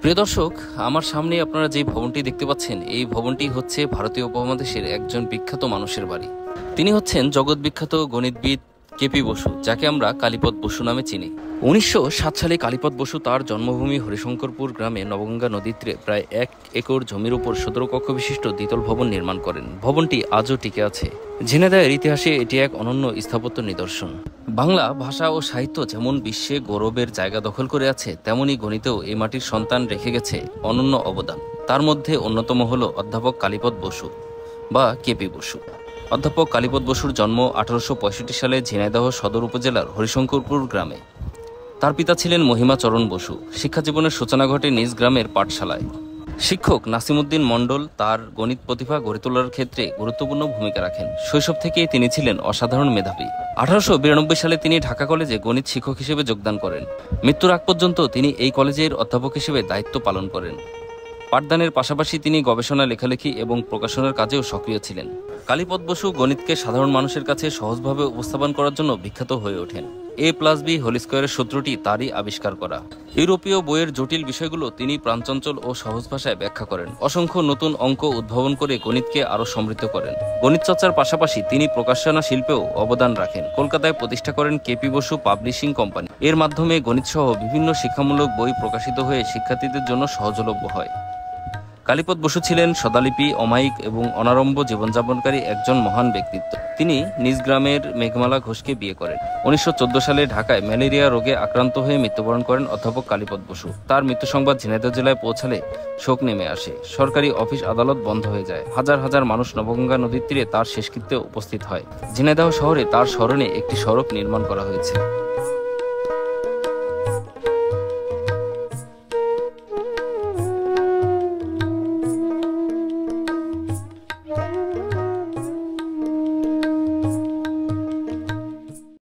প্রিয় দর্শক, আমার সামনে আপনারা যে ভবনটি দেখতে পাচ্ছেন, এই ভবনটি হচ্ছে ভারতীয় উপমহাদেশের একজন বিখ্যাত মানুষের বাড়ি। তিনি হচ্ছেন জগৎ বিখ্যাত গণিতবিদ কেপি বসু, যাকে আমরা কালীপদ বসু নামে চিনি। 1907 সালে কালীপদ বসু তার জন্মভূমি হরিশঙ্করপুর গ্রামে নবগঙ্গা নদীর তীরে প্রায় 1 একর জমির উপর 17 কক্ষ বিশিষ্ট দ্বিতল ভবন নির্মাণ করেন। ভবনটি আজও টিকে আছে। ঝিনাইদহের ইতিহাসে এটি এক অনন্য স্থাপত্য নিদর্শন। বাংলা ভাষা ও সাহিত্য যেমন বিশ্বে গৌরবের জায়গা দখল করে আছে, তেমনি গণিতেও এই মাটির সন্তান রেখে গেছে অনন্য অবদান। তার মধ্যে অন্যতম হল অধ্যাপক কালীপদ বসু বা কেপি বসু। অধ্যাপক কালীপদ বসুর জন্ম 1865 সালে ঝিনাইদহ সদর উপজেলার হরিশঙ্করপুর গ্রামে। তার পিতা ছিলেন মহিমাচরণ বসু। শিক্ষাজীবনের সূচনা ঘটে নিজ গ্রামের পাঠশালায়। শিক্ষক নাসিমউদ্দিন মণ্ডল তার গণিত প্রতিভা গড়ে তোলার ক্ষেত্রে গুরুত্বপূর্ণ ভূমিকা রাখেন। শৈশব থেকেই তিনি ছিলেন অসাধারণ মেধাবী। 1892 সালে তিনি ঢাকা কলেজে গণিত শিক্ষক হিসেবে যোগদান করেন। মৃত্যুর আগ পর্যন্ত তিনি এই কলেজের অধ্যাপক হিসেবে দায়িত্ব পালন করেন। পাঠদানের পাশাপাশি তিনি গবেষণা, লেখালেখি এবং প্রকাশনার কাজেও সক্রিয় ছিলেন। কালীপদ বসু গণিতকে সাধারণ মানুষের কাছে সহজভাবে উপস্থাপন করার জন্য বিখ্যাত হয়ে ওঠেন। a+b² সূত্রটি তারই আবিষ্কার করা। ইউরোপীয় বইয়ের জটিল বিষয়গুলো তিনি প্রাণচঞ্চল ও সহজ ভাষায় ব্যাখ্যা করেন। অসংখ্য নতুন অঙ্ক উদ্ভাবন করে গণিতকে আরও সমৃদ্ধ করেন। গণিত চর্চার পাশাপাশি তিনি প্রকাশনা শিল্পেও অবদান রাখেন। কলকাতায় প্রতিষ্ঠা করেন কেপি বসু পাবলিশিং কোম্পানি। এর মাধ্যমে গণিতসহ বিভিন্ন শিক্ষামূলক বই প্রকাশিত হয়ে শিক্ষার্থীদের জন্য সহজলভ্য হয়। কালীপদ বসু ছিলেন সদালিপি, অমায়িক এবং অনাড়ম্ব জীবনযাপনকারী একজন মহান ব্যক্তিত্ব। তিনি নিজ গ্রামের মেঘমালা ঘোষকে বিয়ে করেন। 1914 সালে ঢাকায় ম্যালেরিয়া রোগে আক্রান্ত হয়ে মৃত্যুবরণ করেন অধ্যাপক কালীপদ বসু। তার মৃত্যু সংবাদ ঝিনাইদহ জেলায় পৌঁছালে শোক নেমে আসে। সরকারি অফিস আদালত বন্ধ হয়ে যায়। হাজার হাজার মানুষ নবগঙ্গা নদীর তীরে তার শেষকৃত্যে উপস্থিত হয়। ঝিনাইদহ শহরে তার স্মরণে একটি সড়ক নির্মাণ করা হয়েছে।